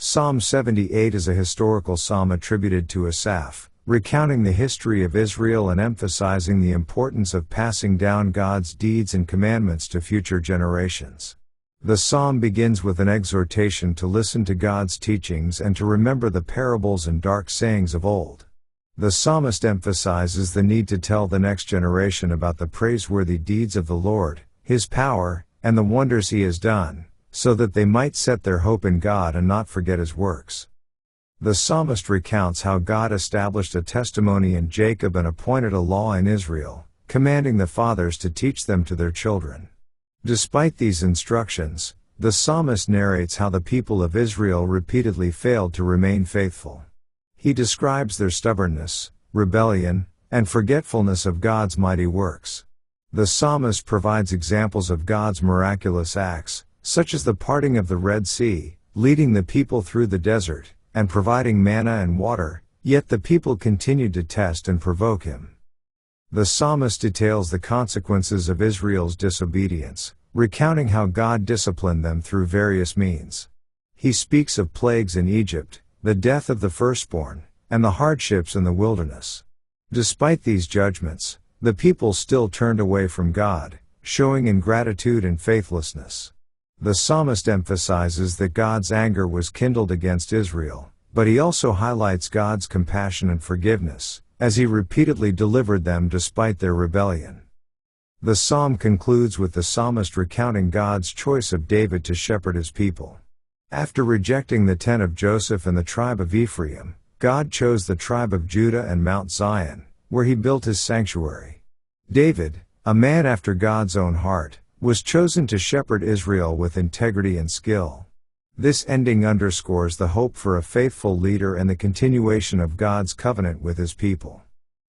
Psalm 78 is a historical psalm attributed to Asaph, recounting the history of Israel and emphasizing the importance of passing down God's deeds and commandments to future generations. The psalm begins with an exhortation to listen to God's teachings and to remember the parables and dark sayings of old. The psalmist emphasizes the need to tell the next generation about the praiseworthy deeds of the Lord, His power, and the wonders He has done, so that they might set their hope in God and not forget His works. The psalmist recounts how God established a testimony in Jacob and appointed a law in Israel, commanding the fathers to teach them to their children. Despite these instructions, the psalmist narrates how the people of Israel repeatedly failed to remain faithful. He describes their stubbornness, rebellion, and forgetfulness of God's mighty works. The psalmist provides examples of God's miraculous acts, such as the parting of the Red Sea, leading the people through the desert, and providing manna and water, yet the people continued to test and provoke Him. The psalmist details the consequences of Israel's disobedience, recounting how God disciplined them through various means. He speaks of plagues in Egypt, the death of the firstborn, and the hardships in the wilderness. Despite these judgments, the people still turned away from God, showing ingratitude and faithlessness. The psalmist emphasizes that God's anger was kindled against Israel, but he also highlights God's compassion and forgiveness, as He repeatedly delivered them despite their rebellion. The psalm concludes with the psalmist recounting God's choice of David to shepherd His people. After rejecting the tent of Joseph and the tribe of Ephraim, God chose the tribe of Judah and Mount Zion, where He built His sanctuary. David, a man after God's own heart, was chosen to shepherd Israel with integrity and skill. This ending underscores the hope for a faithful leader and the continuation of God's covenant with His people.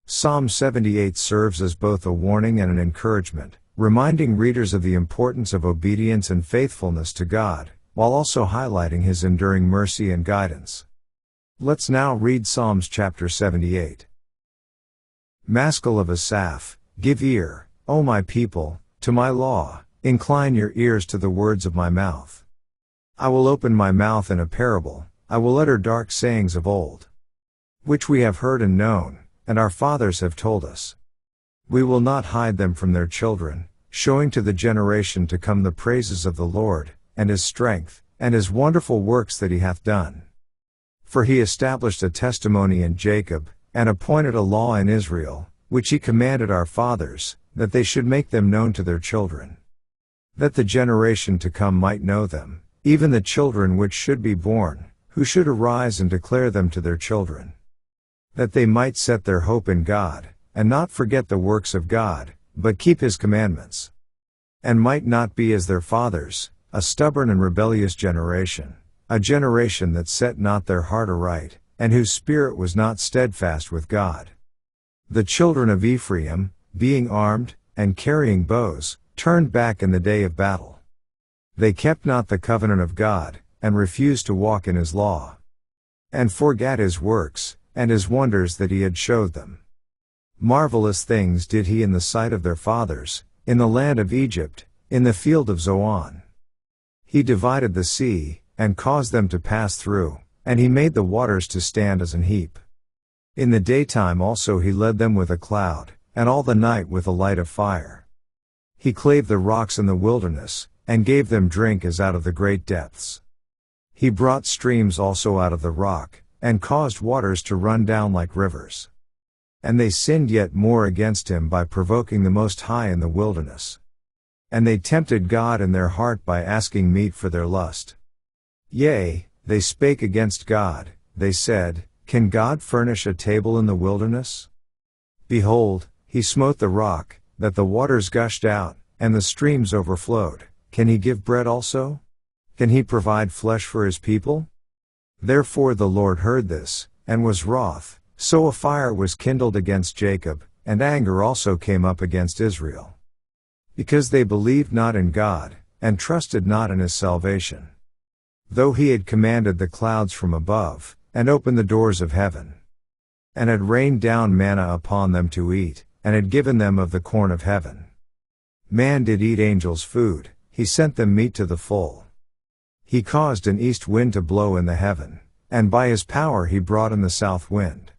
Psalm 78 serves as both a warning and an encouragement, reminding readers of the importance of obedience and faithfulness to God, while also highlighting His enduring mercy and guidance. Let's now read Psalms chapter 78. Maskil of Asaph, give ear, O my people, to my law, incline your ears to the words of my mouth. I will open my mouth in a parable, I will utter dark sayings of old, which we have heard and known, and our fathers have told us. We will not hide them from their children, showing to the generation to come the praises of the Lord, and His strength, and His wonderful works that He hath done. For He established a testimony in Jacob, and appointed a law in Israel, which He commanded our fathers, that they should make them known to their children, that the generation to come might know them, even the children which should be born, who should arise and declare them to their children, that they might set their hope in God, and not forget the works of God, but keep His commandments, and might not be as their fathers, a stubborn and rebellious generation, a generation that set not their heart aright, and whose spirit was not steadfast with God. The children of Ephraim, being armed, and carrying bows, turned back in the day of battle. They kept not the covenant of God, and refused to walk in His law, and forgat His works, and His wonders that He had showed them. Marvelous things did He in the sight of their fathers, in the land of Egypt, in the field of Zoan. He divided the sea, and caused them to pass through, and He made the waters to stand as an heap. In the daytime also He led them with a cloud, and all the night with a light of fire. He clave the rocks in the wilderness, and gave them drink as out of the great depths. He brought streams also out of the rock, and caused waters to run down like rivers. And they sinned yet more against Him by provoking the Most High in the wilderness. And they tempted God in their heart by asking meat for their lust. Yea, they spake against God, they said, Can God furnish a table in the wilderness? Behold, He smote the rock, that the waters gushed out, and the streams overflowed. Can He give bread also? Can He provide flesh for His people? Therefore the Lord heard this, and was wroth, so a fire was kindled against Jacob, and anger also came up against Israel. Because they believed not in God, and trusted not in His salvation. Though He had commanded the clouds from above, and opened the doors of heaven, and had rained down manna upon them to eat, and had given them of the corn of heaven. Man did eat angels' food, He sent them meat to the full. He caused an east wind to blow in the heaven, and by his power he brought in the south wind.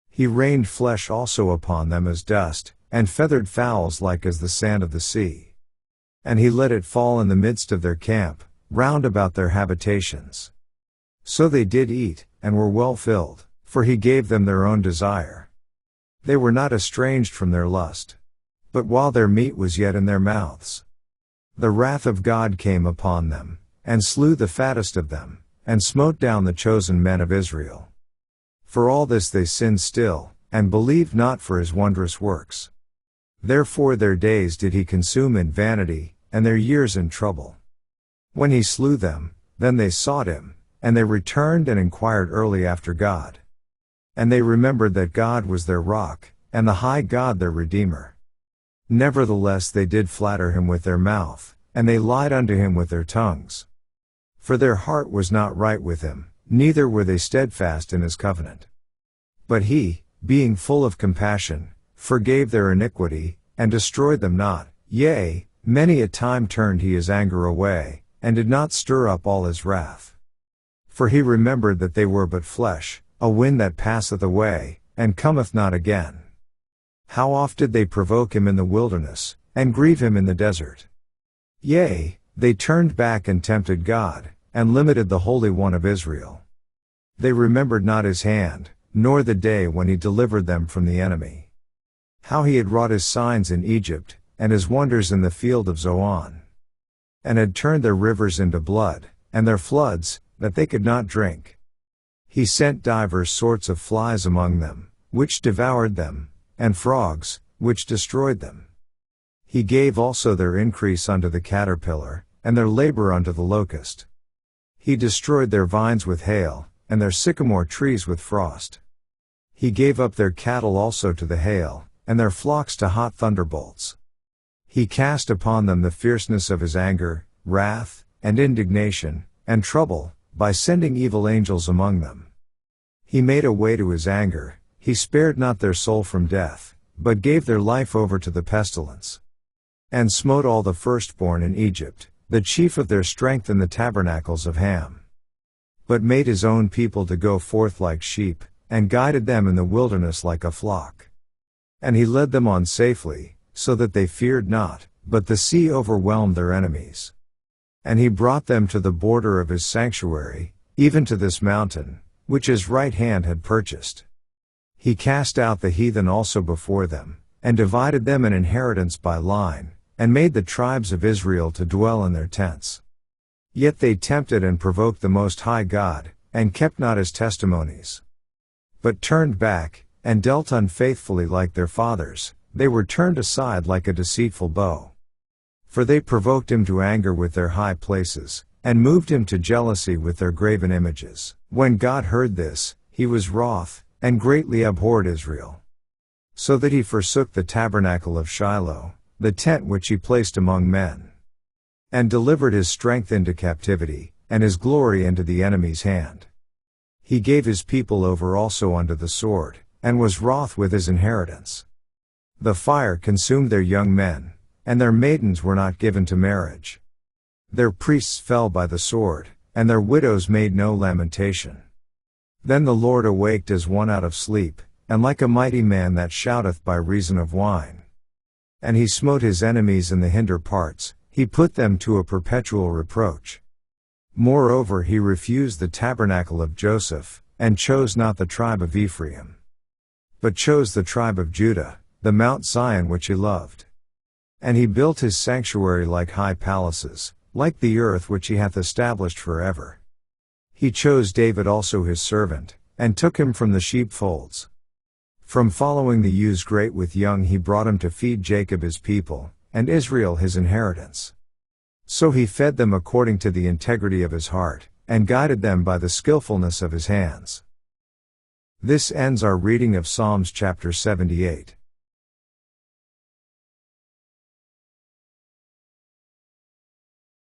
He rained flesh also upon them as dust, and feathered fowls like as the sand of the sea. And he let it fall in the midst of their camp, round about their habitations. So they did eat, and were well filled, for he gave them their own desire. They were not estranged from their lust. But while their meat was yet in their mouths, the wrath of God came upon them, and slew the fattest of them, and smote down the chosen men of Israel. For all this they sinned still, and believed not for his wondrous works. Therefore their days did he consume in vanity, and their years in trouble. When he slew them, then they sought him, and they returned and inquired early after God. And they remembered that God was their rock, and the high God their Redeemer. Nevertheless they did flatter him with their mouth, and they lied unto him with their tongues. For their heart was not right with him, neither were they steadfast in his covenant. But he, being full of compassion, forgave their iniquity, and destroyed them not, yea, many a time turned he his anger away, and did not stir up all his wrath. For he remembered that they were but flesh, a wind that passeth away, and cometh not again. How oft did they provoke him in the wilderness, and grieve him in the desert? Yea, they turned back and tempted God, and limited the Holy One of Israel. They remembered not his hand, nor the day when he delivered them from the enemy. How he had wrought his signs in Egypt, and his wonders in the field of Zoan. And had turned their rivers into blood, and their floods, that they could not drink. He sent divers sorts of flies among them, which devoured them, and frogs, which destroyed them. He gave also their increase unto the caterpillar, and their labor unto the locust. He destroyed their vines with hail, and their sycamore trees with frost. He gave up their cattle also to the hail, and their flocks to hot thunderbolts. He cast upon them the fierceness of his anger, wrath, and indignation, and trouble, by sending evil angels among them. He made a way to his anger, he spared not their soul from death, but gave their life over to the pestilence. And smote all the firstborn in Egypt, the chief of their strength in the tabernacles of Ham. But made his own people to go forth like sheep, and guided them in the wilderness like a flock. And he led them on safely, so that they feared not, but the sea overwhelmed their enemies. And he brought them to the border of his sanctuary, even to this mountain, which his right hand had purchased. He cast out the heathen also before them, and divided them an inheritance by line, and made the tribes of Israel to dwell in their tents. Yet they tempted and provoked the Most High God, and kept not his testimonies. But turned back, and dealt unfaithfully like their fathers, they were turned aside like a deceitful bow. For they provoked him to anger with their high places, and moved him to jealousy with their graven images. When God heard this, he was wroth, and greatly abhorred Israel. So that he forsook the tabernacle of Shiloh, the tent which he placed among men. And delivered his strength into captivity, and his glory into the enemy's hand. He gave his people over also unto the sword, and was wroth with his inheritance. The fire consumed their young men, and their maidens were not given to marriage. Their priests fell by the sword, and their widows made no lamentation. Then the Lord awaked as one out of sleep, and like a mighty man that shouteth by reason of wine. And he smote his enemies in the hinder parts, he put them to a perpetual reproach. Moreover he refused the tabernacle of Joseph, and chose not the tribe of Ephraim. But chose the tribe of Judah, the Mount Zion which he loved. And he built his sanctuary like high palaces, like the earth which he hath established forever. He chose David also his servant, and took him from the sheepfolds. From following the ewes great with young he brought him to feed Jacob his people, and Israel his inheritance. So he fed them according to the integrity of his heart, and guided them by the skillfulness of his hands. This ends our reading of Psalms chapter 78.